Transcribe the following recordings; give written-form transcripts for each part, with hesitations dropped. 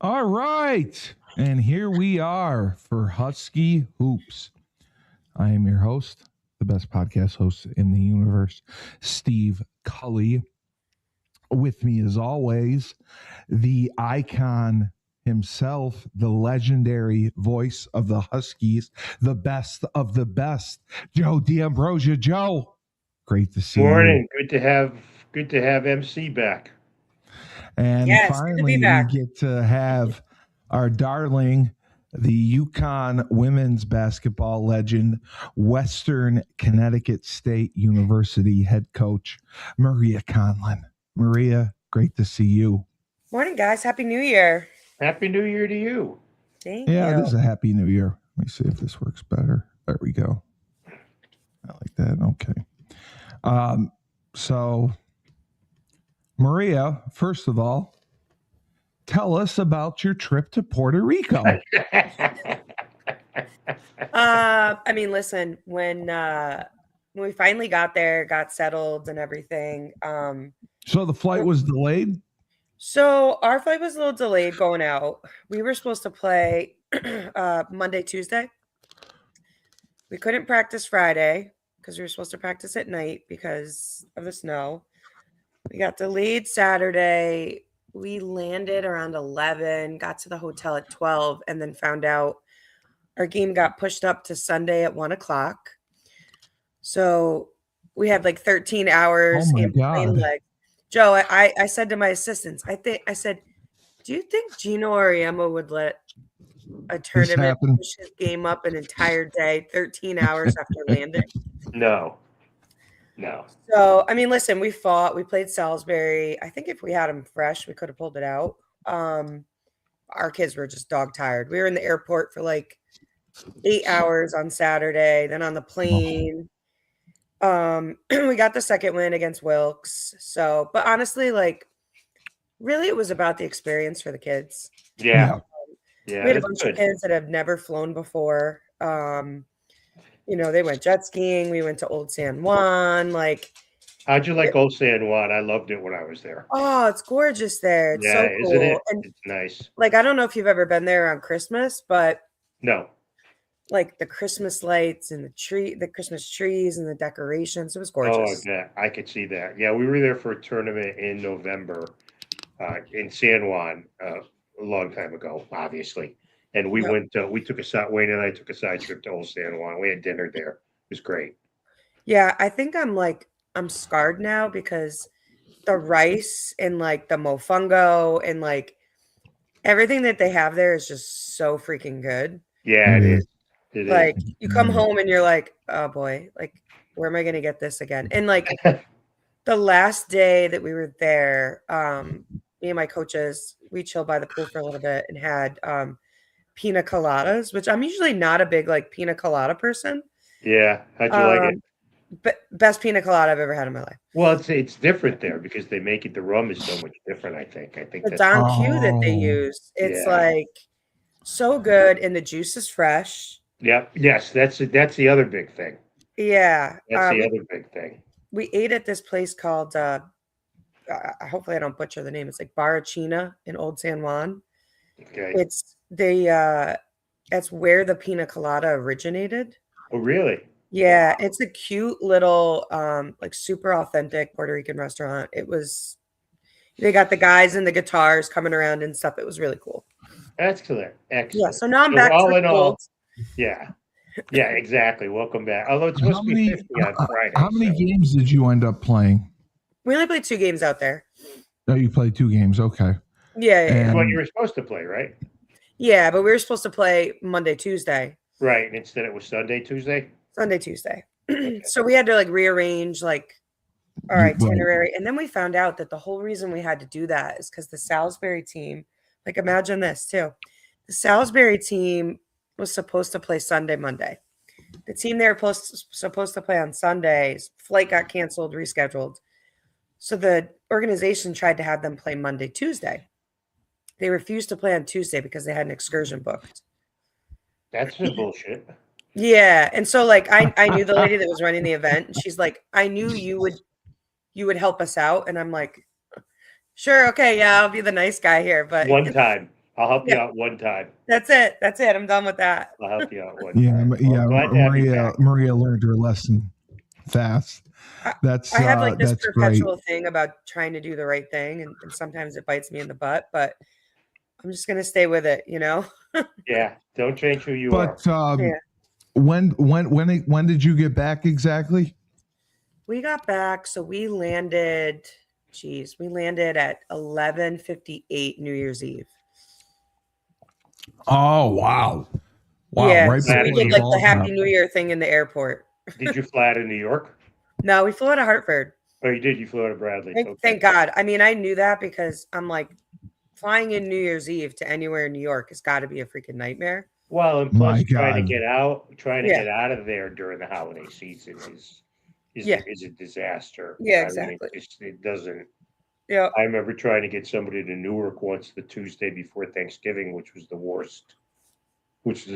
All right, and here we are for Husky Hoops. I am your host, the best podcast host in the universe, Steve Cully. With me, as always, the icon himself, the legendary voice of the Huskies, the best of the best, Joe D'Ambrosia. Joe, great to see you. Morning. Good to have MC back. And yes, finally, we get to have our darling, the UConn women's basketball legend, Western Connecticut State University head coach, Maria Conlon. Maria, great to see you. Morning, guys. Happy New Year. Happy New Year to you. Thank you. This is a Happy New Year. Let me see if this works better. There we go. I like that. Okay. So, Maria, first of all, tell us about your trip to Puerto Rico. Listen, when we finally got there, got settled and everything. So the flight was delayed? So our flight was a little delayed going out. We were supposed to play Monday, Tuesday. We couldn't practice Friday because we were supposed to practice at night because of the snow. We got delayed Saturday. We landed around 11, got to the hotel at 12, and then found out our game got pushed up to Sunday at 1 o'clock. So we had like 13 hours in plane leg. Joe, I said to my assistants, I said, do you think Gino Auriemma would let a tournament push his game up an entire day, 13 hours after landing? No. So, listen, we fought. We played Salisbury. I think if we had them fresh, we could have pulled it out. Our kids were just dog tired. We were in the airport for like 8 hours on Saturday, then on the plane. We got the second win against Wilkes. So, but honestly, like, really, it was about the experience for the kids. Yeah. We had a bunch of kids that have never flown before. They went jet skiing. We went to Old San Juan. Like, how'd you like Old San Juan? I loved it when I was there. Oh, it's gorgeous there. It's so cool. Isn't it? And, it's nice. Like, I don't know if you've ever been there around Christmas, but no. Like the Christmas lights and the Christmas trees and the decorations. It was gorgeous. Oh, yeah, I could see that. Yeah, we were there for a tournament in November in San Juan a long time ago, obviously. And we went. Wayne and I took a side trip to Old San Juan. We had dinner there. It was great. Yeah, I think I'm scarred now because the rice and like the mofongo and like everything that they have there is just so freaking good. Yeah, it is. Like you come home and you're like, oh boy, like where am I going to get this again? And like the last day that we were there, me and my coaches, we chilled by the pool for a little bit and had pina coladas, which I'm usually not a big like pina colada person. Yeah, how'd you like it? But best pina colada I've ever had in my life. Well, it's different there because they make it. The rum is so much different. I think the Don Q that they use. It's like so good, and the juice is fresh. Yep. Yes, that's the other big thing. Yeah, that's the other big thing. We ate at this place called. Hopefully, I don't butcher the name. It's like Barachina in Old San Juan. Okay. That's where the pina colada originated. Oh, really? Yeah, it's a cute little, like super authentic Puerto Rican restaurant. They got the guys and the guitars coming around and stuff. It was really cool. Excellent. Yeah, so now I'm back to the cold. Yeah, exactly. Welcome back. Although it's supposed to be 50 on Friday. How many games did you end up playing? We only played 2 games out there. Oh, you played 2 games. Okay. Yeah. That's what you were supposed to play, right? Yeah, but we were supposed to play Monday, Tuesday. Right, and instead it was Sunday, Tuesday? Sunday, Tuesday. So we had to like rearrange like our itinerary. And then we found out that the whole reason we had to do that is because the Salisbury team, like imagine this too. The Salisbury team was supposed to play Sunday, Monday. The team they were supposed to play on Sundays, flight got canceled, rescheduled. So the organization tried to have them play Monday, Tuesday. They refused to play on Tuesday because they had an excursion booked. That's some bullshit. Yeah, and so like I knew the lady that was running the event, and she's like, I knew you would help us out, and I'm like, sure, okay, yeah, I'll be the nice guy here, but One time. I'll help you Yeah. out one time. That's it. I'm done with that. I'll help you out one Yeah, time. yeah. Well, glad to have you back. Maria learned her lesson fast. That's I have like this that's perpetual great. thing about trying to do the right thing, and sometimes it bites me in the butt, but I'm just gonna stay with it, you know. Yeah, don't change who you are. But Yeah. when did you get back exactly? We got back, so we landed at 11:58 New Year's Eve. Oh wow. Wow, Yeah, right so we before did the like ball the Happy drop. New Year thing in the airport. Did you fly out of New York? No, we flew out of Hartford. Oh, you did. You flew out of Bradley. Thank God. I mean, I knew that because I'm like, flying in New Year's Eve to anywhere in New York has got to be a freaking nightmare. Well, and My plus trying to God. get out of there during the holiday season is a disaster. Yeah, I mean, exactly. it doesn't. Yeah. I remember trying to get somebody to Newark once the Tuesday before Thanksgiving, which was the worst, which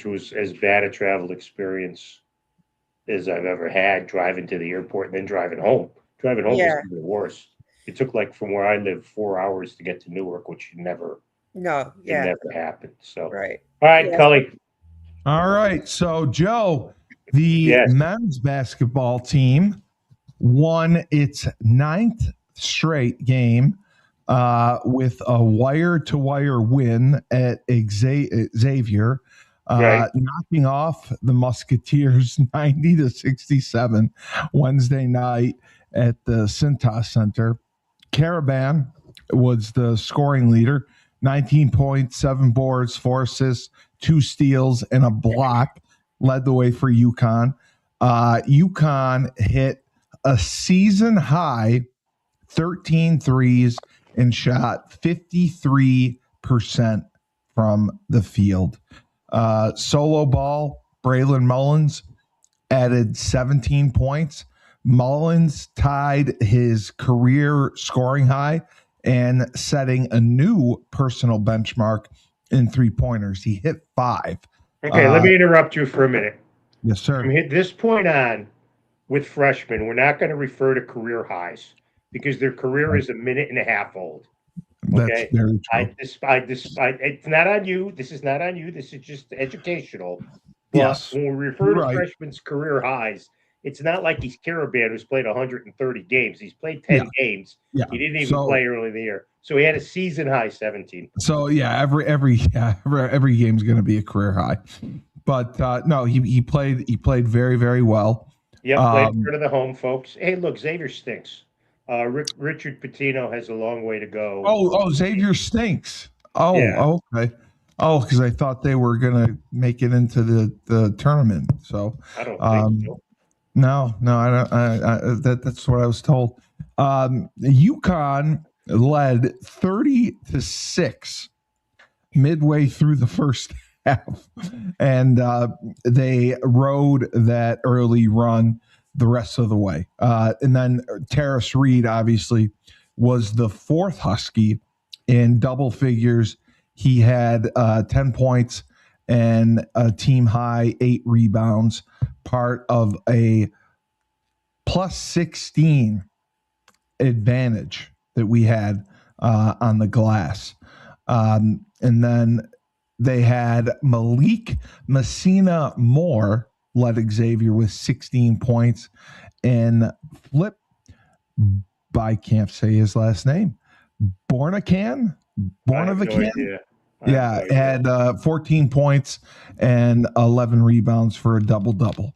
was as bad a travel experience as I've ever had, driving to the airport and then driving home. Driving home was Yeah. even worse. It took like from where I live 4 hours to get to Newark, which never happened. So Right. all right, Yeah. Cully. All right. So Joe, the Yes. men's basketball team won its 9th straight game with a wire-to-wire win at Xavier, Right. knocking off the Musketeers 90-67 Wednesday night at the Cintas Center. Caravan was the scoring leader, 19 points, 7 boards, 4 assists, 2 steals, and a block, led the way for UConn. UConn hit a season high 13 threes and shot 53% from the field. Solo ball, Braylon Mullins added 17 points. Mullins tied his career scoring high and setting a new personal benchmark in 3-pointers. He hit 5. Okay, let me interrupt you for a minute. Yes, sir. From this point on, with freshmen, we're not going to refer to career highs because their career is a minute and a half old. Okay, that's very true. It's not on you. This is not on you. This is just educational. But Yes, when we refer you're to right. freshmen's career highs, it's not like he's Caravan who's played 130 games. He's played 10 games. Yeah. He didn't even play early in the year, so he had a season high 17. So yeah, every game is going to be a career high. But no, he played very, very well. Yeah, played in front of the home folks. Hey, look, Xavier stinks. Richard Pitino has a long way to go. Oh, Xavier stinks. Oh, Yeah. Okay. Oh, because I thought they were going to make it into the tournament. So I don't think so. No, I don't. That's what I was told. UConn led 30-6 midway through the first half, and they rode that early run the rest of the way. And then Terrace Reed obviously was the 4th Husky in double figures. He had 10 points and a team high 8 rebounds, part of a plus 16 advantage that we had on the glass. And then they had Malik Messina Moore led Xavier with 16 points, and Flip, I can't say his last name, Bornacan? Yeah, had 14 points and 11 rebounds for a double-double.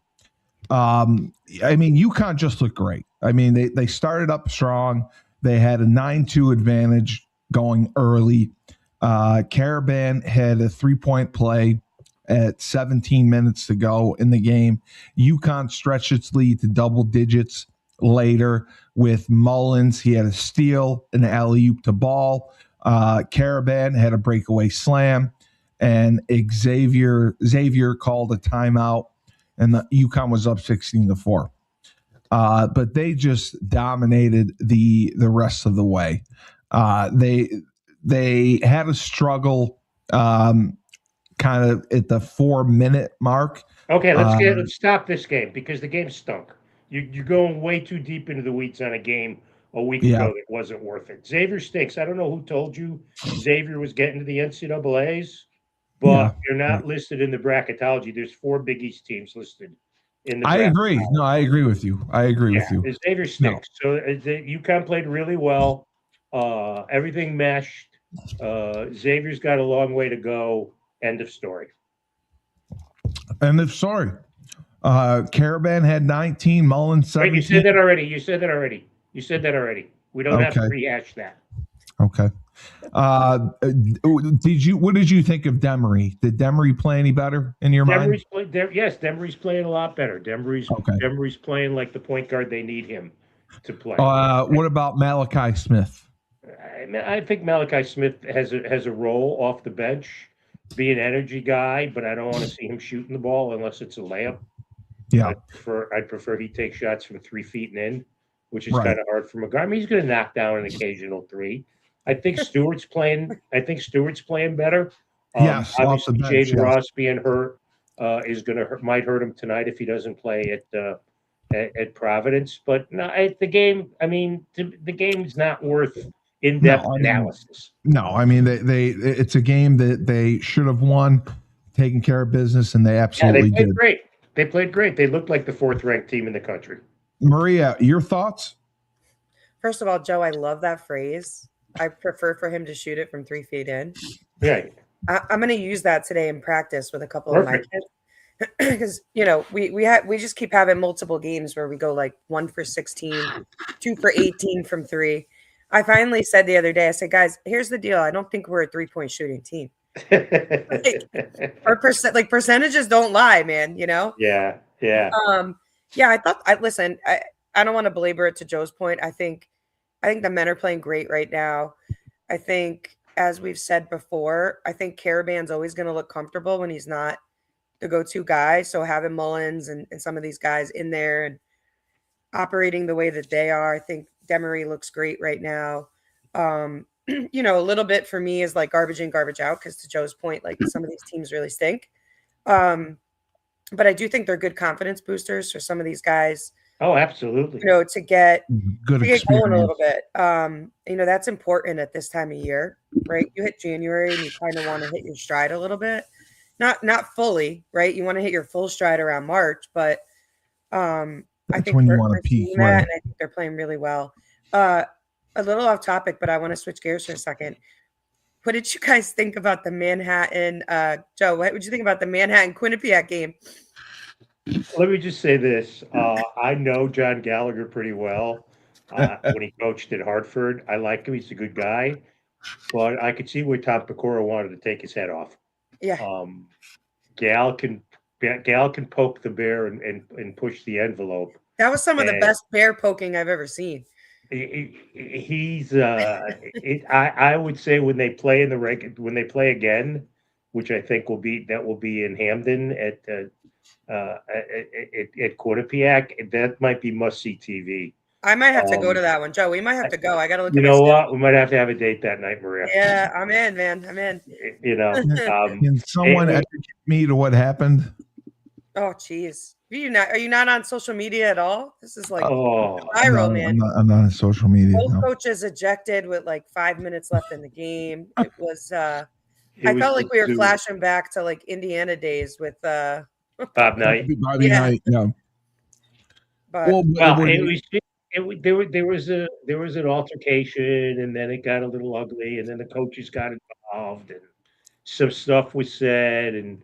I mean, UConn just looked great. I mean, they started up strong. They had a 9-2 advantage going early. Caravan had a 3-point play at 17 minutes to go in the game. UConn stretched its lead to double digits later with Mullins. He had a steal, an alley-oop to Ball. Caravan had a breakaway slam, and Xavier called a timeout, and the UConn was up 16-4. But they just dominated the rest of the way. They had a struggle kind kind of at the 4-minute mark. Okay, let's stop this game because the game stunk. You're going way too deep into the weeds on a game a week ago that wasn't worth it. Xavier stinks. I don't know who told you Xavier was getting to the NCAAs, but you're not listed in the bracketology. There's 4 Big East teams listed in the bracket. I agree. No, I agree with you. With you. Xavier stinks. So UConn played really well. Everything meshed. Xavier's got a long way to go. End of story. End of story. Caravan had 19, Mullins 17. Wait, you said that already. We don't have to rehash that. Okay. What did you think of Demery? Did Demery play any better in your mind? Demery's playing a lot better. Demery's playing like the point guard they need him to play. What about Malachi Smith? I think Malachi Smith has a role off the bench, be an energy guy, but I don't want to see him shooting the ball unless it's a layup. Yeah, I'd prefer he take shots from 3 feet and in, which is kind of hard for McGuire. I mean, he's going to knock down an occasional 3. I think Stewart's playing better. Yes, obviously Jaden Ross being hurt might hurt him tonight if he doesn't play at Providence. But no, the game. I mean, the game's not worth in-depth analysis. No, I mean it's a game that they should have won, taking care of business, and they absolutely did. Great. They played great. They looked like the 4th-ranked team in the country. Maria, your thoughts? First of all, Joe, I love that phrase. I prefer for him to shoot it from 3 feet in. Right. I'm going to use that today in practice with a couple of my kids because we just keep having multiple games where we go like 1 for 16, 2 for 18 from 3. I finally said the other day, I said, guys, here's the deal. I don't think we're a 3-point shooting team. Our percentages don't lie, man. Yeah. I don't want to belabor it to Joe's point. I think the men are playing great right now. I think, as we've said before, I think Caravan's always going to look comfortable when he's not the go-to guy. So having Mullins and some of these guys in there and operating the way that they are, I think Demery looks great right now. A little bit for me is like garbage in, garbage out, because to Joe's point, like some of these teams really stink. But I do think they're good confidence boosters for some of these guys. Oh, absolutely. To get good going a little bit. That's important at this time of year, right? You hit January and you kind of want to hit your stride a little bit. Not fully, right? You want to hit your full stride around March, but I think when you want to peak, right? And I think they're playing really well. A little off topic, but I want to switch gears for a second. What did you guys think about the Manhattan, Joe? What did you think about the Manhattan Quinnipiac game? Let me just say this. I know John Gallagher pretty well when he coached at Hartford. I like him. He's a good guy. But I could see where Tom Pecora wanted to take his head off. Yeah. Gal can poke the bear and push the envelope. That was some of the best bear poking I've ever seen. He's I would say when they play again, which I think will be in Hamden at Quinnipiac, that might be must-see TV. I might have to go to that one, Joe. We might have to go. I got to look. You know what? We might have to have a date that night, Maria. Yeah, I'm in, man. I'm in. Can someone educate me to what happened? Oh, geez. Are you not on social media at all? This is like viral, man. I'm not on social media. Both coaches ejected with like 5 minutes left in the game. It was. I felt like we were flashing back to like Indiana days with Bob Knight. Bobby Knight, yeah. But, there was an altercation, and then it got a little ugly, and then the coaches got involved, and some stuff was said, and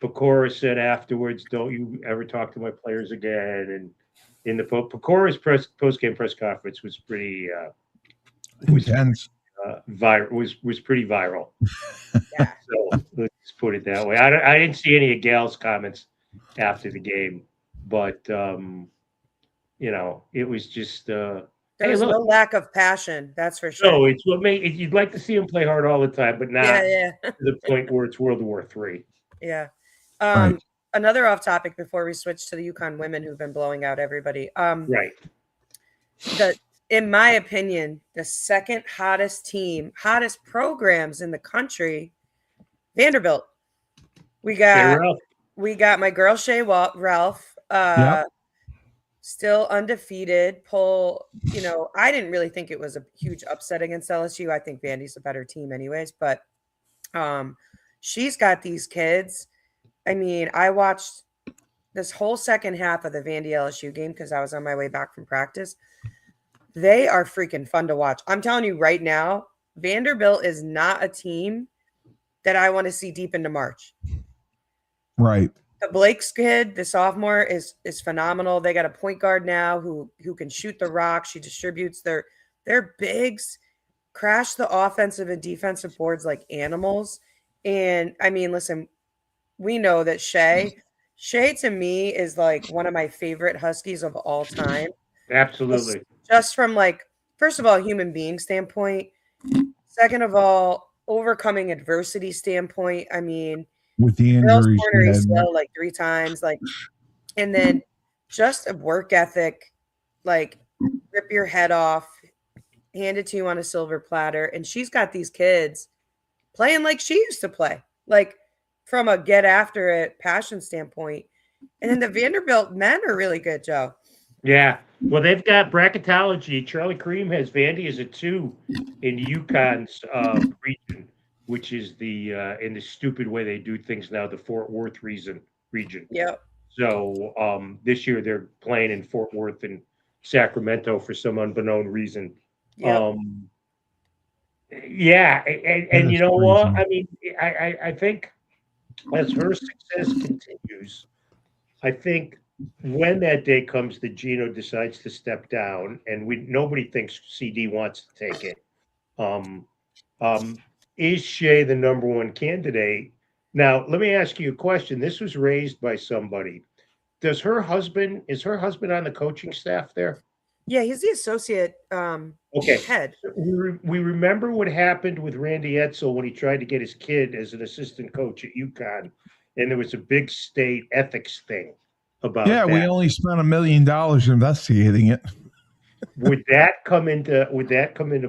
Pecora said afterwards, "Don't you ever talk to my players again." And in the Pecora's post-game press conference was pretty intense. Was pretty viral. Yeah. So let's put it that way. I didn't see any of Gal's comments after the game, but it was just there was no lack of passion, that's for sure. No, it's what you'd like to see him play hard all the time, but not to the point where it's World War III. Yeah. Another off topic before we switch to the UConn women who've been blowing out everybody. Right. In my opinion, the second hottest programs in the country, Vanderbilt. We Hey, got Ralph. my girl Ralph. Yep. Still undefeated. I didn't really think it was a huge upset against LSU. I think Vandy's a better team anyways, but she's got these kids. I mean, I watched this whole second half of the Vandy LSU game because I was on my way back from practice. They are freaking fun to watch. I'm telling you right now, Vanderbilt is not a team that I want to see deep into March. Right. The Blake's kid, the sophomore, is phenomenal. They got a point guard now who can shoot the rock. She distributes their bigs, crash the offensive and defensive boards like animals. And I mean, listen, we know that Shea to me is like one of my favorite Huskies of all time. Absolutely. Just from like, first of all, human being standpoint. Second of all, overcoming adversity standpoint. I mean, With the Bill's injuries, corner ACL like 3 times, like, and then just a work ethic, like rip your head off, hand it to you on a silver platter. And she's got these kids playing like she used to play, like from a get after it passion standpoint. And then the Vanderbilt men are really good, Joe. Yeah. Well, they've got bracketology. Charlie Cream has Vandy as a 2 in UConn's region, which is the in the stupid way they do things now, the Fort Worth region. Yep. So this year they're playing in Fort Worth and Sacramento for some unbeknown reason. Yep. Yeah, and you know what? I mean, I think as her success continues, I think when that day comes that Gino decides to step down, and nobody thinks CD wants to take it. Is Shea the number 1 candidate? Now, let me ask you a question. This was raised by somebody. Is her husband on the coaching staff there? Yeah, he's the associate head. We remember what happened with Randy Edsel when he tried to get his kid as an assistant coach at UConn, and there was a big state ethics thing about that. We only spent $1 million investigating it. Would that come into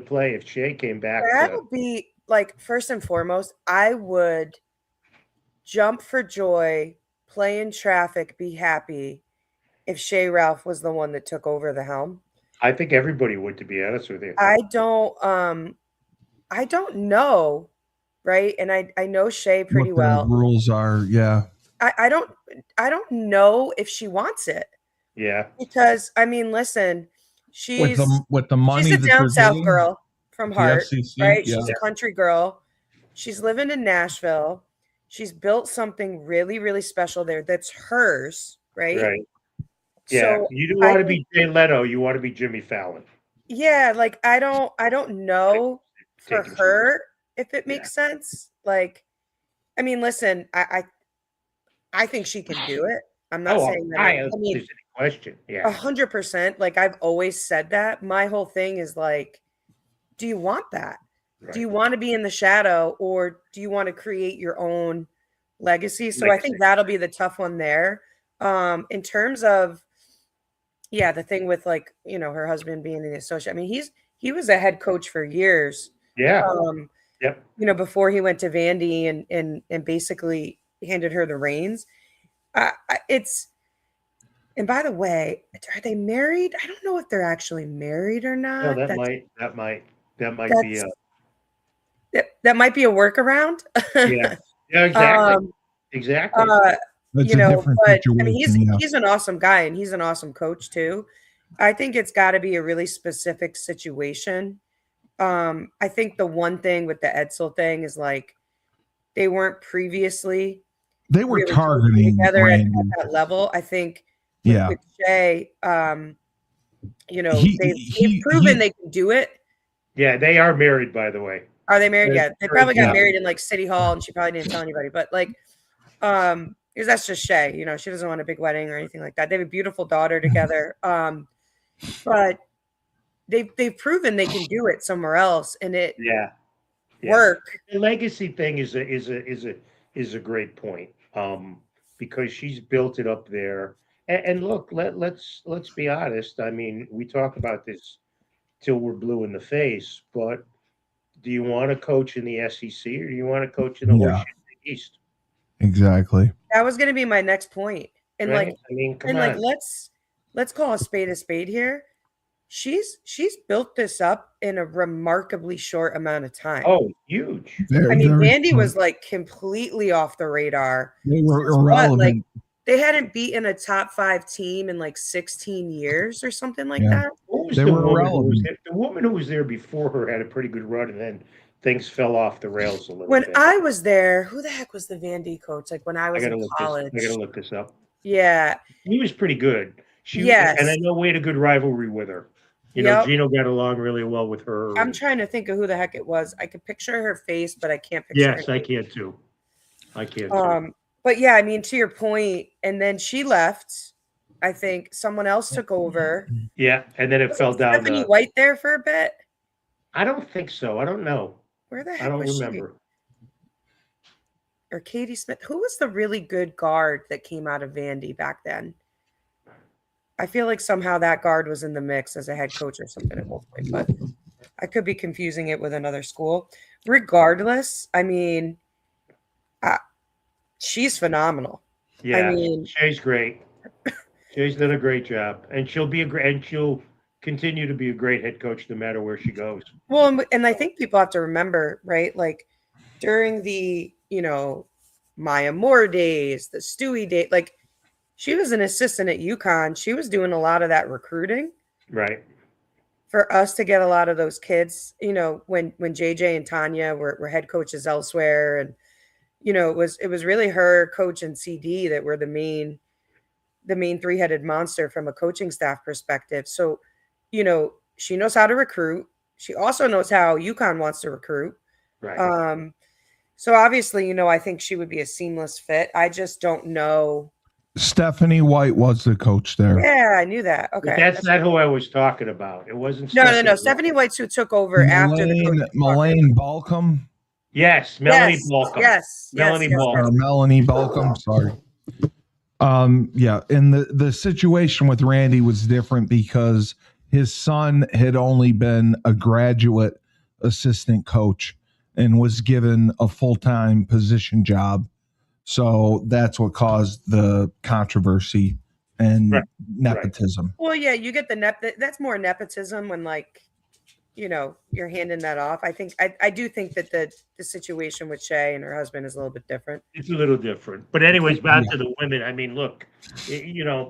play if Shea came back? That would be like, first and foremost, I would jump for joy, play in traffic, be happy if Shea Ralph was the one that took over the helm. I think everybody would, to be honest with you. I don't know, right? And I know Shea pretty well. Rules are, yeah. I don't know if she wants it. Yeah. Because I mean, listen, she's with the money. She's a down south girl from heart, right? Yeah. She's a country girl. She's living in Nashville. She's built something really, really special there that's hers, right? Right. Yeah. So you don't want to be Jay Leno. You want to be Jimmy Fallon. Yeah, like I don't know for her if it makes sense. Like, I mean, listen, I think she can do it. I'm not saying that. I mean, there's any question. Yeah, 100%. Like I've always said that. My whole thing is like, do you want that? Right. Do you want to be in the shadow, or do you want to create your own legacy? So I think that'll be the tough one there. In terms of, yeah, the thing with like, her husband being an associate. I mean, he was a head coach for years. Yeah. Yep. Before he went to Vandy and basically handed her the reins. And by the way, are they married? I don't know if they're actually married or not. No, that might be that might be a workaround. Yeah. Exactly. Exactly. But I mean, he's an awesome guy and he's an awesome coach too. I think it's got to be a really specific situation. I think the one thing with the Edsel thing is like they weren't previously. They were really targeting together at that level. I think. With Shea, they've proven they can do it. Yeah, they are married, by the way. Are they married? Yeah, they probably got married in like City Hall, and she probably didn't tell anybody. But like, because that's just Shea. She doesn't want a big wedding or anything like that. They have a beautiful daughter together. But they've proven they can do it somewhere else, and it work. The legacy thing is a great point. Because she's built it up there. And look, let's be honest. I mean, we talk about this till we're blue in the face, but do you want to coach in the SEC or do you want to coach in the East? Exactly. That was going to be my next point. And Right? like, I mean, come and on. like, let's call a spade here. She's built this up in a remarkably short amount of time. Oh, huge. I mean, Very Vandy short. was like completely off the radar. They were Since what, irrelevant. like they hadn't beaten a top 5 team in like 16 years or something like Yeah. that. What was They the were woman who was irrelevant. there? The woman who was there before her had a pretty good run, and then things fell off the rails a little When bit. I was there, who the heck was the Vandy coach? Like when I was in college. I gotta look this up. Yeah. He was pretty good. Yes. And I know we had a good rivalry with her. You know, Yep. Gino got along really well with her. I'm trying to think of who the heck it was. I could picture her face, but I can't picture Yes, her I name. can too. I can too. But yeah, I mean, to your point, and then she left. I think someone else took over. Yeah, and then it fell down. Stephanie White there for a bit. I don't think so. I don't know. Where the heck I don't was remember. she? Or Katie Smith. Who was the really good guard that came out of Vandy back then? I feel like somehow that guard was in the mix as a head coach or something at one point, but I could be confusing it with another school. Regardless, I mean, she's phenomenal. Yeah, I mean, Shay's great. Shay's done a great job, and she'll continue to be a great head coach no matter where she goes. well, and I think people have to remember, right? Like during the, Maya Moore days, the Stewie day, like she was an assistant at UConn. She was doing a lot of that recruiting. Right. For us to get a lot of those kids, when JJ and Tanya were head coaches elsewhere, and it was really her, coach, and CD that were the main 3-headed monster from a coaching staff perspective. So, she knows how to recruit. She also knows how UConn wants to recruit. Right. So obviously, I think she would be a seamless fit. I just don't know. Stephanie White was the coach there. Yeah, I knew that. Okay. But that's not who I was talking about. It wasn't. No. Stephanie White's who took over after the Melaine Balcom. Yes, Melanie Balcom. Yes, Melanie Balcom. Or Melanie Balcom. Sorry. Yeah, and the situation with Randy was different because his son had only been a graduate assistant coach and was given a full-time position job. So that's what caused the controversy and nepotism. Right. Well, yeah, you get that's more nepotism when you're handing that off. I think I do think that the situation with Shay and her husband is a little bit different. It's a little different. But anyways, back to the women. I mean, look,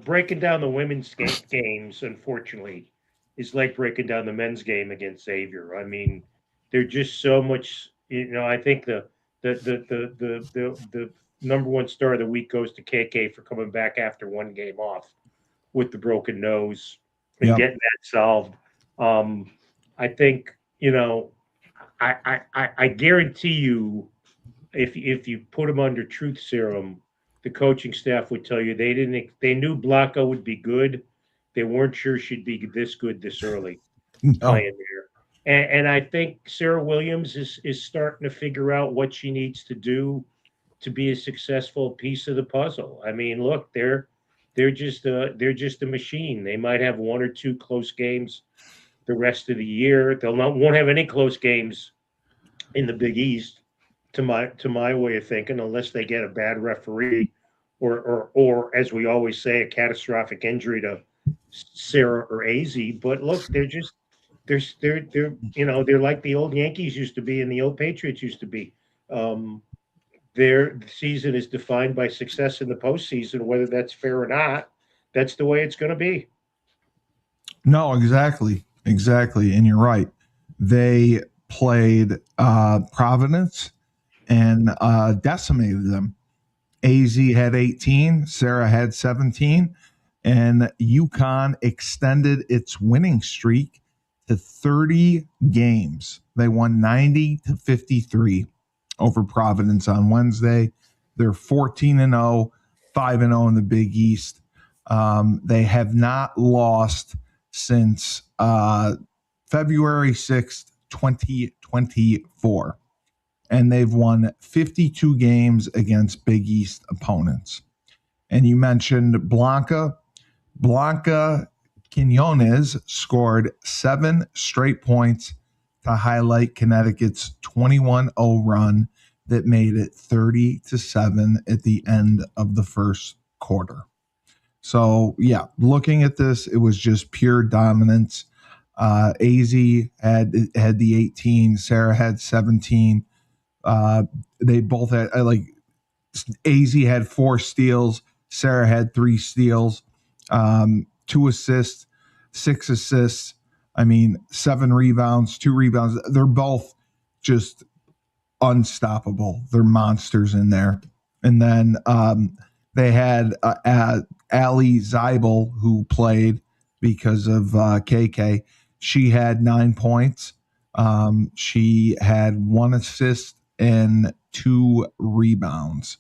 breaking down the women's games, unfortunately, is like breaking down the men's game against Xavier. I mean, they're just so much. I think the number one star of the week goes to KK for coming back after one game off with the broken nose and getting that solved. I think, I guarantee you, if you put them under truth serum, the coaching staff would tell you they knew Blanca would be good. They weren't sure she'd be this good this early playing there. And I think Sarah Williams is starting to figure out what she needs to do to be a successful piece of the puzzle. I mean, look, they're just a machine. They might have one or two close games the rest of the year. Won't have any close games in the Big East, to my way of thinking, unless they get a bad referee or as we always say, a catastrophic injury to Sarah or Azzi. But look, they're like the old Yankees used to be and the old Patriots used to be. Their season is defined by success in the postseason, whether that's fair or not. That's the way it's going to be. No, exactly. And you're right. They played Providence and decimated them. Azzi had 18, Sarah had 17, and UConn extended its winning streak to 30 games. They won 90-53 over Providence on Wednesday. They're 14-0, 5-0 in the Big East. They have not lost since February 6th, 2024. And they've won 52 games against Big East opponents. And you mentioned Blanca. Blanca Quinones scored 7 straight points to highlight Connecticut's 21-0 run that made it 30-7 at the end of the first quarter. So, yeah, looking at this, it was just pure dominance. Azzi had the 18. Sarah had 17. They both had, Azzi had 4 steals. Sarah had 3 steals, 2 assists, 6 assists. 7 rebounds, 2 rebounds. They're both just unstoppable. They're monsters in there. And then they had Ali Zeibel, who played because of KK. She had 9 points. She had 1 assist and 2 rebounds.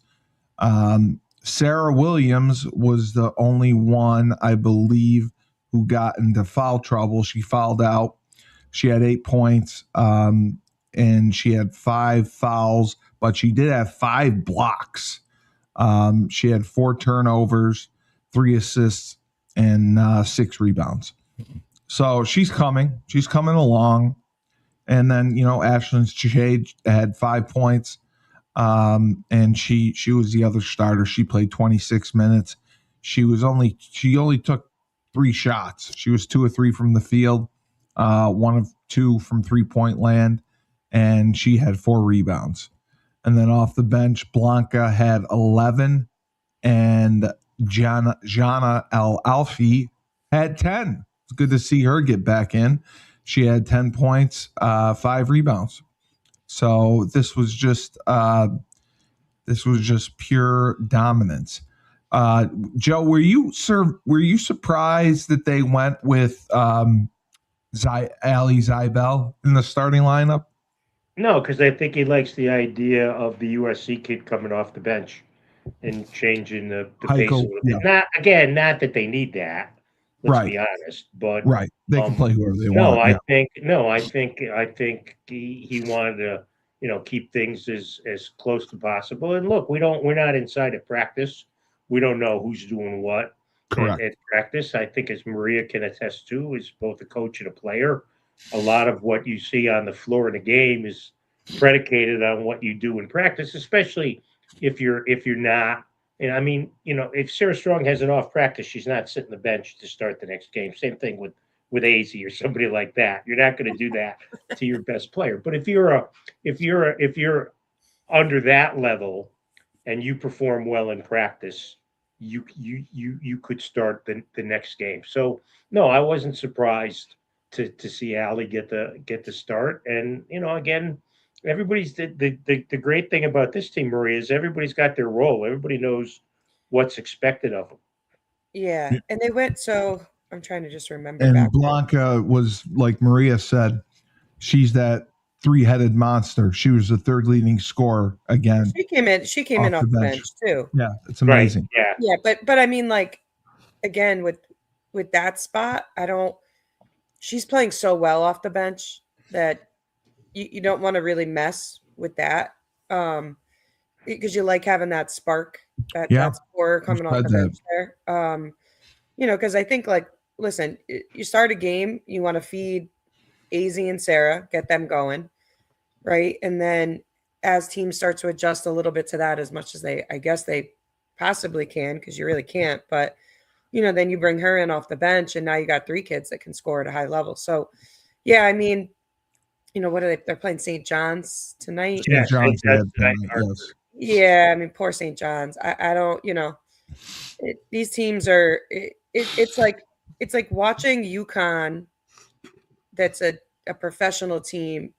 Sarah Williams was the only one, I believe, who got into foul trouble. She fouled out. She had 8 points, and she had 5 fouls, but she did have 5 blocks. She had 4 turnovers, 3 assists, and 6 rebounds. So she's coming along. And then, Ashlyn Shade had 5 points. And she was the other starter. She played 26 minutes. She only took 3 shots. She was 2 of 3 from the field, 1 of 2 from 3-point land, and she had 4 rebounds. And then off the bench, Blanca had 11, and Jana El Alfi had 10. It's good to see her get back in. She had 10 points, 5 rebounds. So this was just pure dominance. Joe, were you surprised that they went with Ali Zeibel in the starting lineup? No, because I think he likes the idea of the USC kid coming off the bench and changing the pace a little bit. Not that they need that. Let's be honest, but they can play whoever they want. I think he wanted to, keep things as close to possible. And look, we're not inside at practice. We don't know who's doing what at practice. I think, as Maria can attest to, as both a coach and a player, a lot of what you see on the floor in the game is predicated on what you do in practice, especially if you're not. And if Sarah Strong has an off practice, she's not sitting the bench to start the next game. Same thing with Azzi or somebody like that. You're not going to do that to your best player. But if you're under that level and you perform well in practice, you could start the next game. So no, I wasn't surprised to see Ali get the start. And again, everybody's the great thing about this team, Maria, is everybody's got their role. Everybody knows what's expected of them. Yeah, and they went. So I'm trying to just remember. And Blanca was, like Maria said, she's that 3-headed monster. She was the 3rd leading scorer again. She came in off the bench too. Yeah, it's amazing. Right. Yeah, but again, with that spot, she's playing so well off the bench that you don't want to really mess with that, because you like having that spark, that scorer coming off the bench there. Because I think, listen, you start a game, you want to feed Azzi and Sarah, get them going, right? And then as teams start to adjust a little bit to that, as much as I guess they possibly can, because you really can't, but then you bring her in off the bench, and now you got 3 kids that can score at a high level. So, yeah, what are they're playing St. John's tonight. Yeah, St. John's tonight. Yeah, poor St. John's. I don't, these teams are. It's like watching UConn, that's a professional team,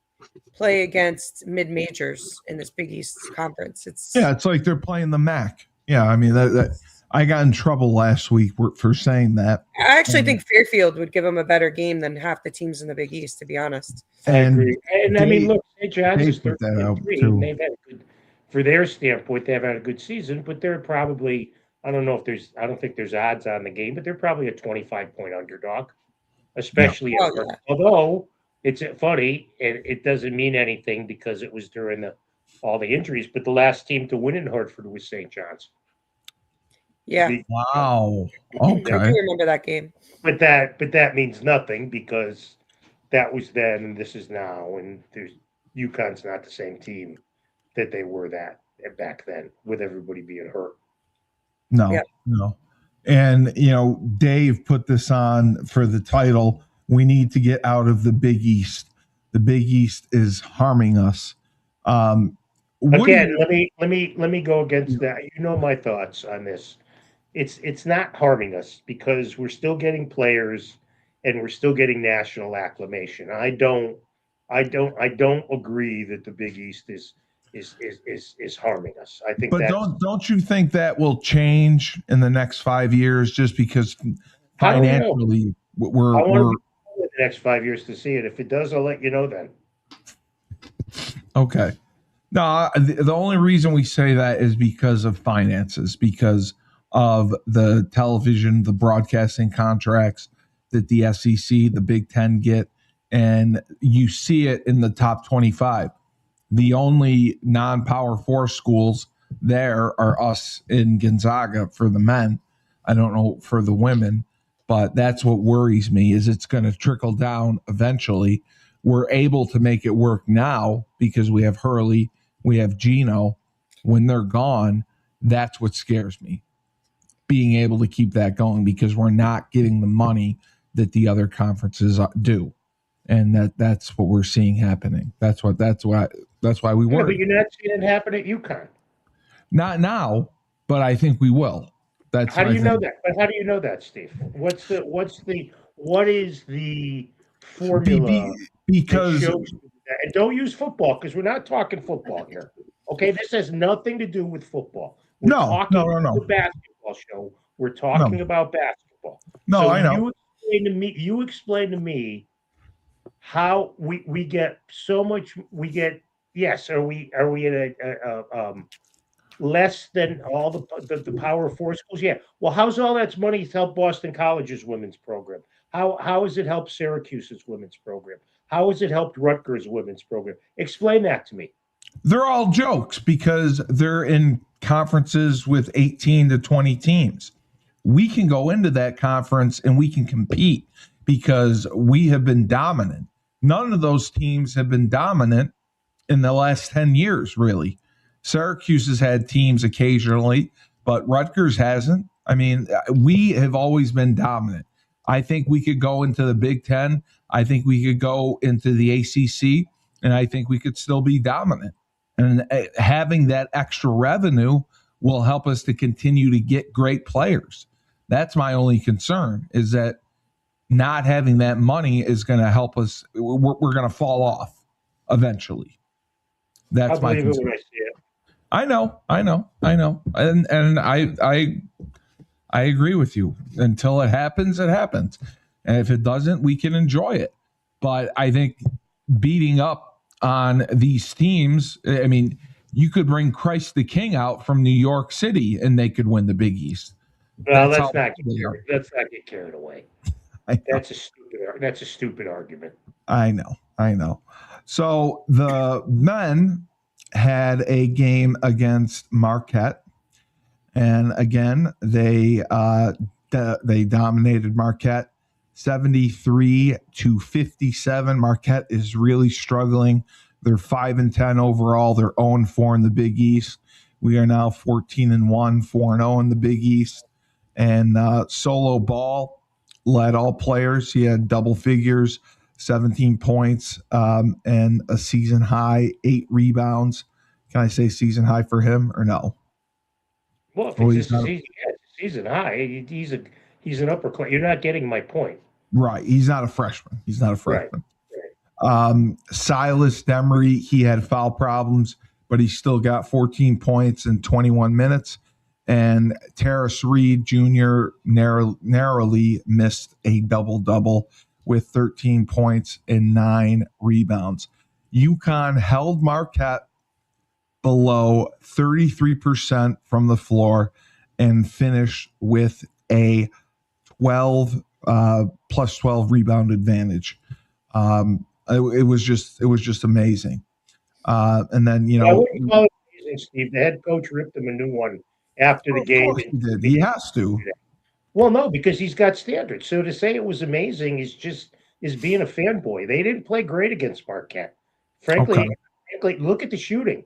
play against mid majors in this Big East conference. It's like they're playing the MAC. Yeah, that I got in trouble last week for saying that. I actually think Fairfield would give them a better game than half the teams in the Big East, to be honest. I agree. And look, St. John's is 13-3. They've had a good, for their standpoint, they've had a good season, but they're probably, I don't think there's odds on the game, but they're probably a 25-point underdog, especially although it's funny, and it doesn't mean anything because it was during all the injuries, but the last team to win in Hartford was St. John's. Yeah. Wow. Okay. I do remember that game. But that means nothing, because that was then and this is now, and UConn's not the same team that they were that back then with everybody being hurt. No, Yeah. no. And, Dave put this on for the title. We need to get out of the Big East. The Big East is harming us. Again, let me go against that. You know my thoughts on this. It's not harming us because we're still getting players and we're still getting national acclamation. I don't agree that the Big East is harming us. I think but don't you think that will change in the next 5 years just because financially I we're want to be in the next 5 years to see it. If it does, I'll let you know then. okay. No, the only reason we say that is because of finances, because of the television, the broadcasting contracts that the SEC, the Big Ten get, and you see it in the top 25. The only non-power 4 schools there are us in Gonzaga for the men. I don't know for the women, but that's what worries me is it's going to trickle down eventually. We're able to make it work now because we have Hurley, we have Gino. When they're gone, that's what scares me. Being able to keep that going because we're not getting the money that the other conferences do. And that's what we're seeing happening. That's why we worry. But you're not seeing it happen at UConn. Not now, but I think we will. That's how do you know that? But how do you know that, Steve? What is the formula? Because and don't use football because we're not talking football here. Okay, this has nothing to do with football. We're talking about the basketball show. We're talking about basketball. No, so I know. You explain to me how we get so much. We get yes. Are we at a less than all the Power 4 schools? Yeah. Well, how's all that money help Boston College's women's program? How has it helped Syracuse's women's program? How has it helped Rutgers' women's program? Explain that to me. They're all jokes because they're in conferences with 18 to 20 teams. We can go into that conference and we can compete because we have been dominant. None of those teams have been dominant in the last 10 years, really. Syracuse has had teams occasionally, but Rutgers hasn't. I mean, we have always been dominant. I think we could go into the Big Ten. I think we could go into the ACC, and I think we could still be dominant. And having that extra revenue will help us to continue to get great players. That's my only concern is that not having that money is going to help us. We're going to fall off eventually. That's my concern. When I see it. I know, and I agree with you. Until it happens, and if it doesn't, we can enjoy it. But I think beating up on these teams, I mean, you could bring Christ the King out from New York City, and they could win the Big East. Well, let's not get carried away. That's a stupid argument. I know. So the men had a game against Marquette, and again they dominated Marquette 73-57. Marquette is really struggling. They're 5-10 overall. They're 0-4 in the Big East. We are now 14-1, 4-0 in the Big East. And Solo Ball led all players. He had double figures, 17 points, and a season high 8 rebounds. Can I say season high for him or no? Well, if it's season high, he's an upper class. You're not getting my point. Right. He's not a freshman. Right. Silas Demery, he had foul problems, but he still got 14 points in 21 minutes. And Terrace Reed Jr. narrowly missed a double-double with 13 points and 9 rebounds. UConn held Marquette below 33% from the floor and finished with a 12 plus 12 rebound advantage. It was just amazing. And then, I wouldn't call it amazing, Steve. The head coach ripped him a new one after the game. He did. He has to. Well, no, because he's got standards. So to say it was amazing is being a fanboy. They didn't play great against Marquette. Frankly, look at the shooting.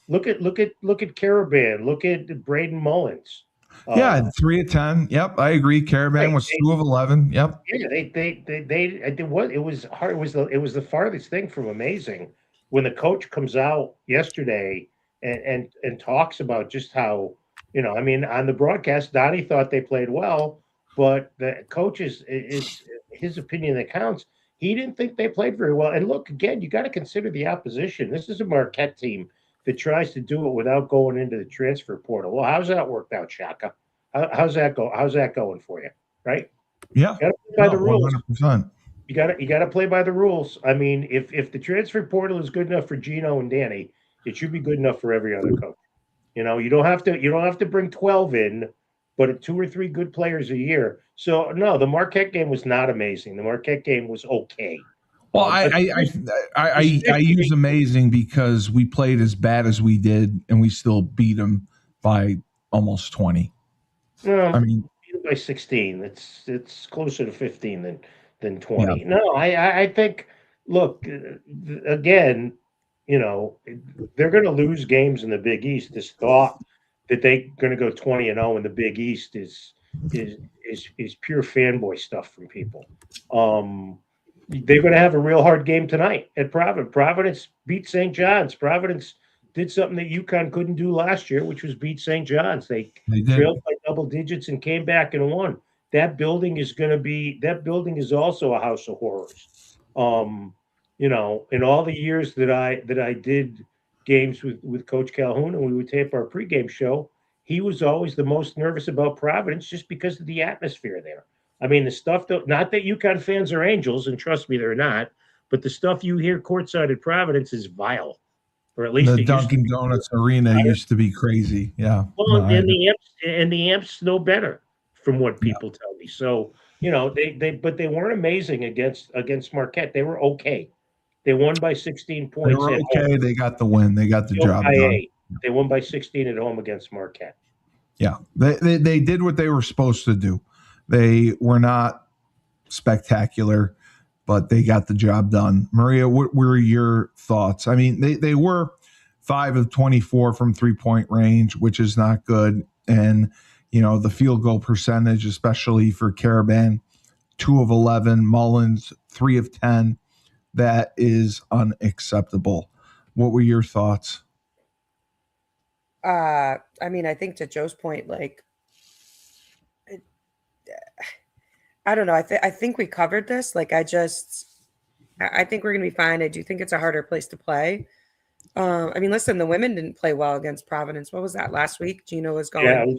Look at Caravan. Look at Braden Mullins. Yeah, 3 of 10. Yep, I agree. Caravan was 2 of 11. Yep. Yeah, they I did what it was hard. It was the farthest thing from amazing when the coach comes out yesterday and talks about just how, I mean, on the broadcast, Donnie thought they played well, but the coach is his opinion that counts. He didn't think they played very well. And look, again, you got to consider the opposition. This is a Marquette team that tries to do it without going into the transfer portal. Well, how's that worked out, Shaka? How's that go? How's that going for you? Right? Yeah. You got to play by the rules. 100%. You got to play by the rules. I mean, if the transfer portal is good enough for Gino and Danny, it should be good enough for every other coach. You don't have to bring 12 in, but 2 or 3 good players a year. So no, the Marquette game was not amazing. The Marquette game was okay. Well, I use amazing because we played as bad as we did, and we still beat them by almost 20. I mean, by 16. It's closer to 15 than 20. Yeah. No, I think. Look, again, they're going to lose games in the Big East. This thought that they're going to go 20-0 in the Big East is pure fanboy stuff from people. They're going to have a real hard game tonight at Providence. Providence beat St. John's. Providence did something that UConn couldn't do last year, which was beat St. John's. They trailed by double digits and came back and won. That building is also a house of horrors. In all the years that I did games with Coach Calhoun and we would tape our pregame show, he was always the most nervous about Providence just because of the atmosphere there. I mean, the stuff not that UConn fans are angels, and trust me, they're not, but the stuff you hear courtside at Providence is vile. Or at least the Dunkin' Donuts Arena used to be crazy. Yeah. Well, and the amps know better, from what people tell me. So they weren't amazing against Marquette. They were okay. They won by 16 points. They were okay. They got the win. They got the job done. They won by 16 at home against Marquette. Yeah, they did what they were supposed to do. They were not spectacular, but they got the job done. Maria, what were your thoughts? I mean, they were 5 of 24 from 3-point range, which is not good. And, the field goal percentage, especially for Caravan, 2 of 11, Mullins, 3 of 10. That is unacceptable. What were your thoughts? I mean, I think to Joe's point, I don't know. I think we covered this. I think we're going to be fine. I do think it's a harder place to play. I mean, listen, the women didn't play well against Providence. What was that last week? Gino was going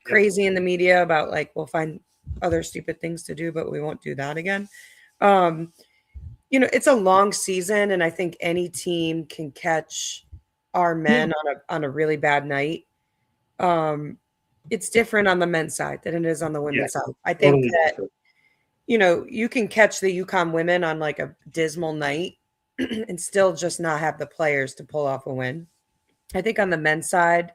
crazy in the media about we'll find other stupid things to do, but we won't do that again. It's a long season, and I think any team can catch our men on a really bad night. It's different on the men's side than it is on the women's side. I think totally that different. You can catch the UConn women on a dismal night and still just not have the players to pull off a win. I think on the men's side,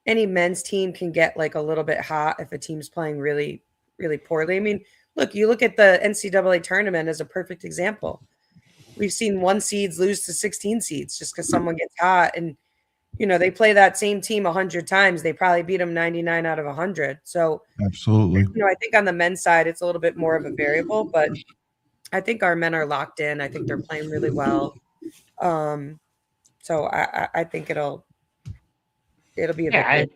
any men's team can get a little bit hot if a team's playing really, really poorly. I mean, you look at the NCAA tournament as a perfect example. We've seen 1 seeds lose to 16 seeds just because someone gets hot. And, they play that same team 100 times. They probably beat them 99 out of 100. So absolutely. I think on the men's side, it's a little bit more of a variable, but I think our men are locked in. I think they're playing really well. So I think it'll be a big I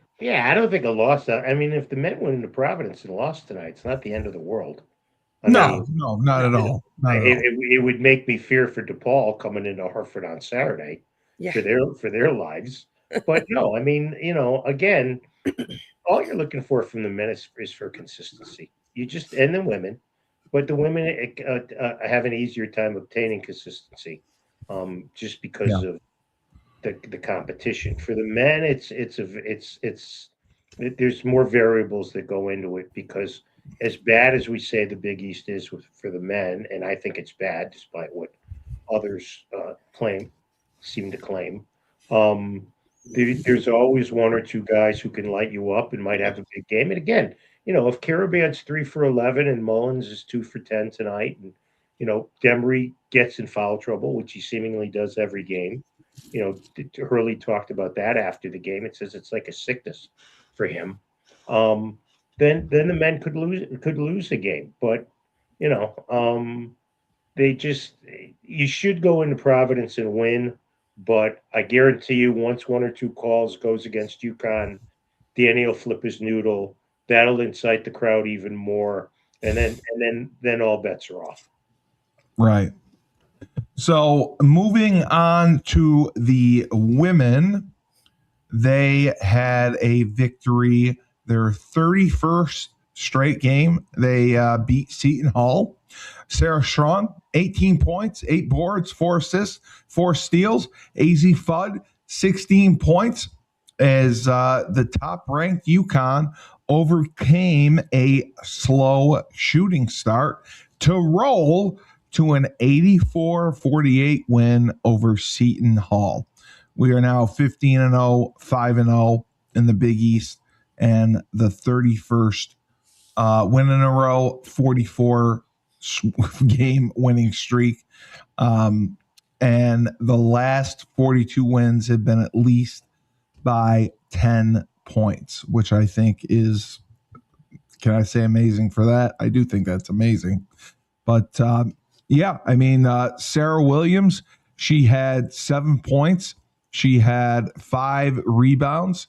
don't think a loss. I mean, if the men went into Providence and lost tonight, it's not the end of the world. No, not at all. It would make me fear for DePaul coming into Hartford on Saturday for their lives. But no, I mean, again, all you're looking for from the men is for consistency. And the women, but the women have an easier time obtaining consistency, just because of the competition. For the men, there's more variables that go into it, because as bad as we say the Big East is for the men, and I think it's bad despite what others seem to claim, there's always 1 or 2 guys who can light you up and might have a big game. And again, if Caravan's 3 for 11 and Mullins is 2 for 10 tonight, and Demery gets in foul trouble, which he seemingly does every game, Hurley talked about that after the game. It says it's like a sickness for him. Then the men could lose the game, but they just you should go into Providence and win. But I guarantee you, once one or two calls goes against UConn, Danny will flip his noodle. That'll incite the crowd even more, and then all bets are off. Right. So moving on to the women, they had a victory, their 31st straight game. They beat Seton Hall. Sarah Strong, 18 points, 8 boards, 4 assists, 4 steals. Azzi Fudd, 16 points, as the top-ranked UConn overcame a slow shooting start to roll to an 84-48 win over Seton Hall. We are now 15-0, 5-0 in the Big East, and the 31st win in a row, 44 game winning streak. And the last 42 wins have been at least by 10 points, which I think is, can I say amazing for that? I do think that's amazing. But yeah, I mean, Sarah Williams, she had 7 points. She had 5 rebounds.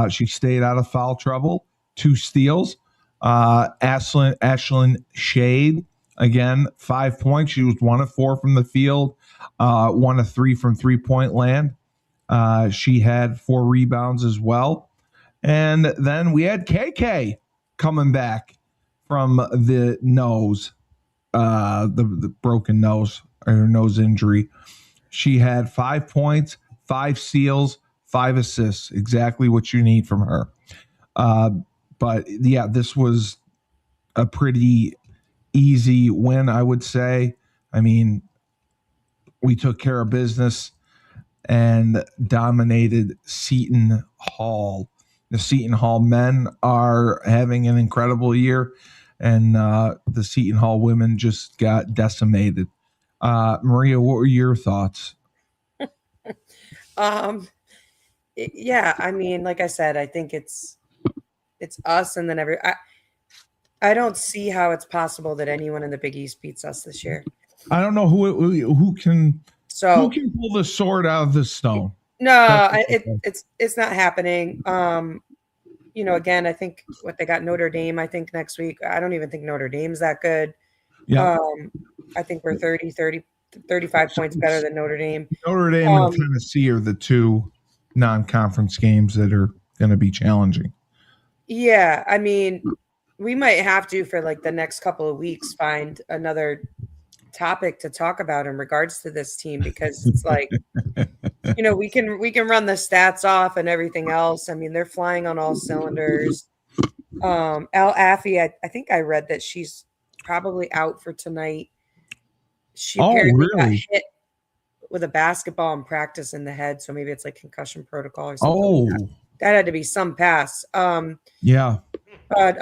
She stayed out of foul trouble, 2 steals. Ashlyn Shade, again, 5 points. She was 1 of 4 from the field, 1 of 3 from 3-point land. She had 4 rebounds as well. And then we had KK coming back from the nose, the broken nose, or nose injury. She had 5 points, 5 steals, 5 assists, exactly what you need from her. But yeah, this was a pretty easy win, I would say. I mean, we took care of business and dominated Seton Hall. The Seton Hall men are having an incredible year, and the Seton Hall women just got decimated. Maria, what were your thoughts? Yeah, I mean, like I said, I think it's us, and then I don't see how it's possible that anyone in the Big East beats us this year. I don't know who can So pull the sword out of the stone. No, it's not happening. Again, I think what they got Notre Dame, I think next week. I don't even think Notre Dame's that good. Yeah. I think we're 35 points better than Notre Dame. Notre Dame and Tennessee are the 2 non-conference games that are going to be challenging. Yeah, I mean, we might have to, for like the next couple of weeks, find another topic to talk about in regards to this team, because it's like, we can run the stats off and everything else. I mean, they're flying on all cylinders. Al Affy, I think I read that she's probably out for tonight. She apparently got hit with a basketball in practice in the head, so maybe it's like concussion protocol or something. Oh, that had to be some pass. Yeah. But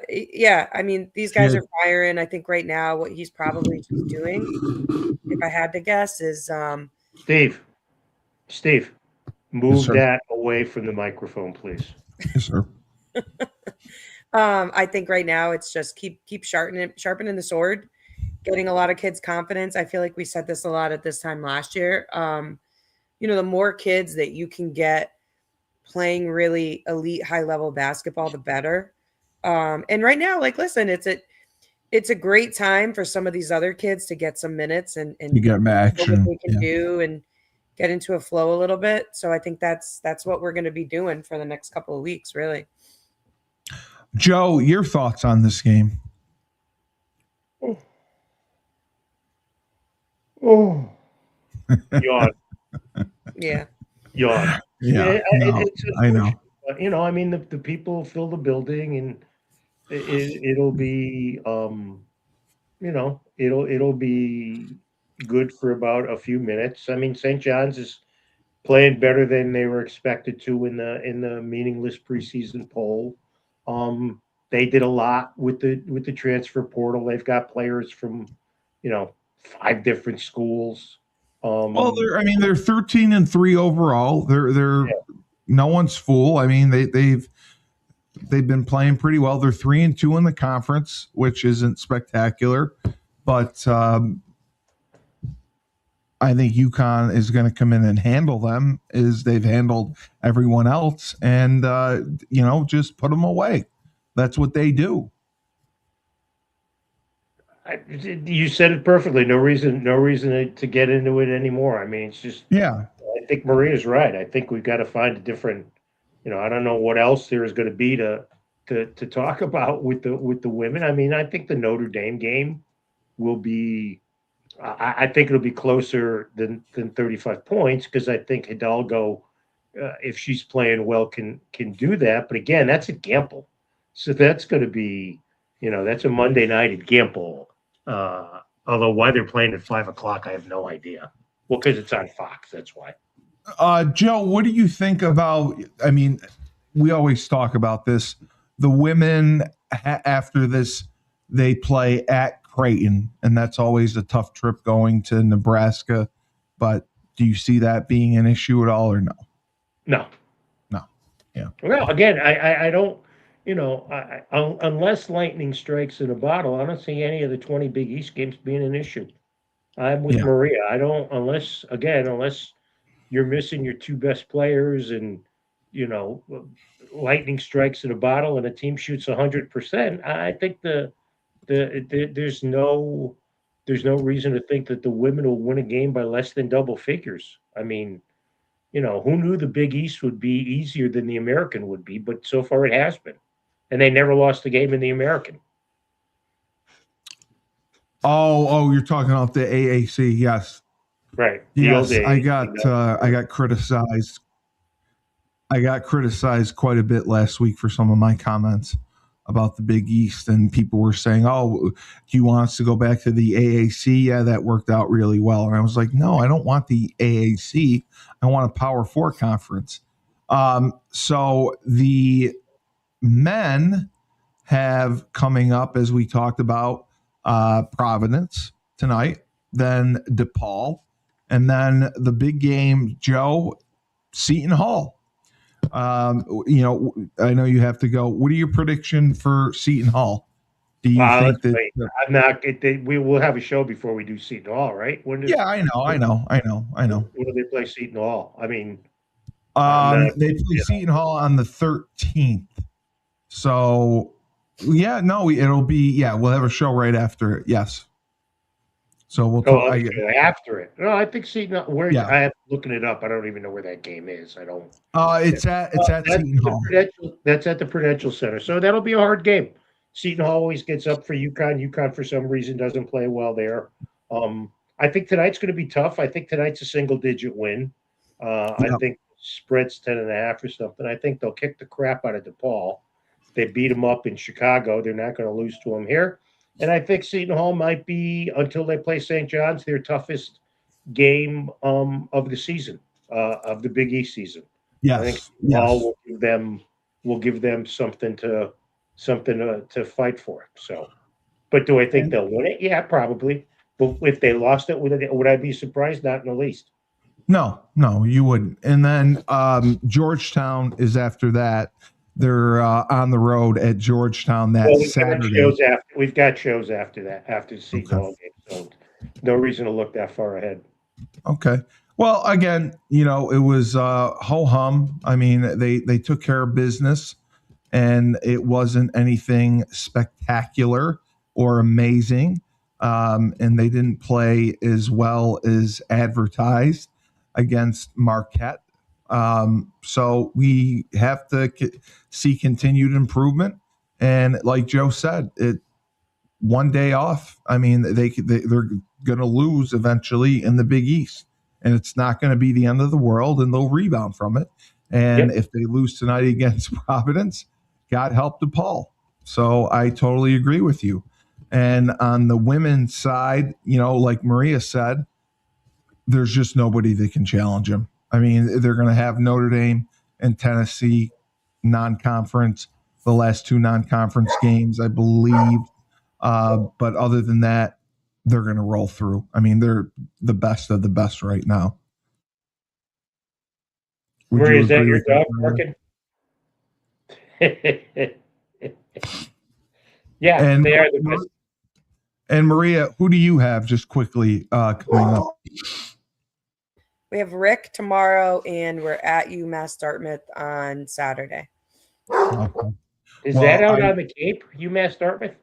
yeah, I mean, these guys are firing. I think right now what he's probably just doing, if I had to guess, is Steve, move that away from the microphone, please. Yes, sir. I think right now it's just keep sharpening the sword, getting a lot of kids confidence. I feel like we said this a lot at this time last year. The more kids that you can get playing really elite high level basketball, the better. And right now, like, listen, it's a great time for some of these other kids to get some minutes and you get action, what they can do and get into a flow a little bit. So I think that's what we're going to be doing for the next couple of weeks, really. Joe, your thoughts on this game? Oh, yawn. Yeah. Yawn. Yeah, I know. I mean, the people fill the building, and it'll be, it'll be good for about a few minutes. I mean, St. John's is playing better than they were expected to in the meaningless preseason poll. They did a lot with the transfer portal. They've got players from, 5 different schools. Well, they're 13-3 overall. They're Yeah. no one's fool. I mean, they've been playing pretty well. They're 3-2 in the conference, which isn't spectacular, but I think UConn is going to come in and handle them as they've handled everyone else, and just put them away. That's what they do. You said it perfectly. No reason to get into it anymore. I mean, it's just. Yeah. I think Maria's right. I think we've got to find a different. I don't know what else there is going to be to talk about with the women. I mean, I think the Notre Dame game will be. I think it'll be closer than 35 points because I think Hidalgo, if she's playing well, can do that. But again, that's a gamble. So that's going to be, that's a Monday night at gamble. Although why they're playing at 5:00, I have no idea. Well, because it's on Fox. That's why. Joe, what do you think about? I mean, we always talk about this. The women after this, they play at Creighton, and that's always a tough trip going to Nebraska. But do you see that being an issue at all, or no? No. Yeah. Well, again, I don't. Unless lightning strikes in a bottle, I don't see any of the 20 Big East games being an issue. I'm with Maria. I don't unless you're missing your two best players and lightning strikes in a bottle and a team shoots 100%. I think there's no reason to think that the women will win a game by less than double figures. I mean, who knew the Big East would be easier than the American would be, but so far it has been. And they never lost a game in the American. Oh, you're talking about the AAC, yes. Right. Yes, I got criticized. I got criticized quite a bit last week for some of my comments about the Big East, and people were saying, "Oh, do you want us to go back to the AAC?" Yeah, that worked out really well, and I was like, "No, I don't want the AAC. I want a Power Four conference." So the men have coming up, as we talked about, Providence tonight, then DePaul, and then the big game, Joe, Seton Hall. I know you have to go. What are your prediction for Seton Hall? Do you think that? I'm not. We will have a show before we do Seton Hall, right? I know. When do they play Seton Hall? I mean, they play Seton Hall on the 13th. So, it'll be. We'll have a show right after it. Yes. So we'll talk after it. No, I think Seton. I'm looking it up. I don't even know where that game is. I don't. It's at Seton Hall. That's at the Prudential Center. So that'll be a hard game. Seton Hall always gets up for UConn. UConn for some reason doesn't play well there. I think tonight's going to be tough. I think tonight's a single-digit win. I think spread's 10.5 or something. I think they'll kick the crap out of DePaul. They beat them up in Chicago. They're not going to lose to them here. And I think Seton Hall might be, until they play St. John's, their toughest game of the season, of the Big East season. Yes. I think Seton Hall will give them something to fight for. So, but do I think they'll win it? Yeah, probably. But if they lost it, would I be surprised? Not in the least. No, you wouldn't. And then Georgetown is after that. They're on the road at Georgetown Saturday. We've got shows after that, after the Seton Hall game. So no reason to look that far ahead. Okay. Well, again, it was ho-hum. I mean, they took care of business, and it wasn't anything spectacular or amazing. And they didn't play as well as advertised against Marquette. So we have to see continued improvement. And like Joe said, one day off. I mean, they're going to lose eventually in the Big East, and it's not going to be the end of the world, and they'll rebound from it. And if they lose tonight against Providence, God help DePaul. So I totally agree with you. And on the women's side, like Maria said, there's just nobody that can challenge them. I mean, they're going to have Notre Dame and Tennessee non-conference, the last two non-conference games, I believe. But other than that, they're going to roll through. I mean, they're the best of the best right now. Would Maria, you is that agree your with dog Maria? barking? Yeah, And they are the best. And Maria, who do you have just quickly coming up? We have Rick tomorrow, and we're at UMass Dartmouth on Saturday. Okay. Is that out on the Cape, UMass Dartmouth?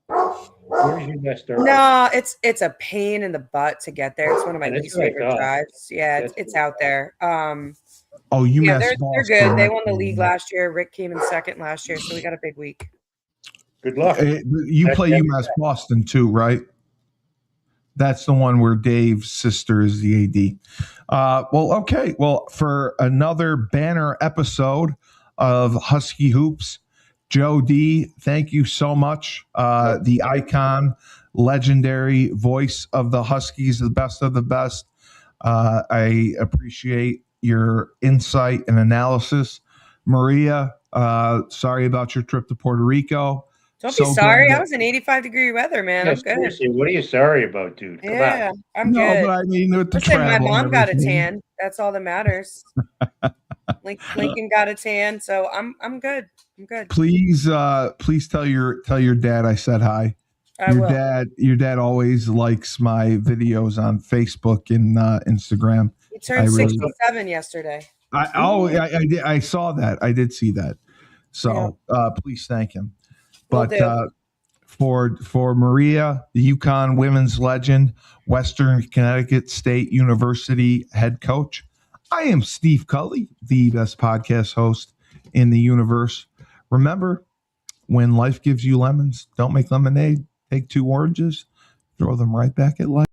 Where's UMass Dartmouth? No, it's a pain in the butt to get there. It's one of my That's least what I favorite thought. drives. Yeah, That's it's what I out there. Oh, UMass yeah, they're Boston. good. They won the league last year. Rick came in second last year, so we got a big week. Good luck. You play UMass Boston too, right? That's the one where Dave's sister is the AD. Well, okay. Well, for another banner episode of Husky Hoops, Joe D, thank you so much. The icon, legendary voice of the Huskies, the best of the best. I appreciate your insight and analysis. Maria, sorry about your trip to Puerto Rico. Don't be sorry. I was in 85-degree weather, man. I'm good. Seriously, what are you sorry about, dude? Come Yeah, on. I'm good. No, but I mean, with the Listen, my travel mom and got a everything. tan. That's all that matters. Lincoln got a tan, so I'm good. I'm good. Please tell your dad I said hi. I will. Your dad always likes my videos on Facebook and Instagram. He turned 67 yesterday. I saw that. I did see that. So please thank him. But for Maria, the UConn women's legend, Western Connecticut State University head coach, I am Steve Cully, the best podcast host in the universe. Remember, when life gives you lemons, don't make lemonade. Take 2 oranges, throw them right back at life.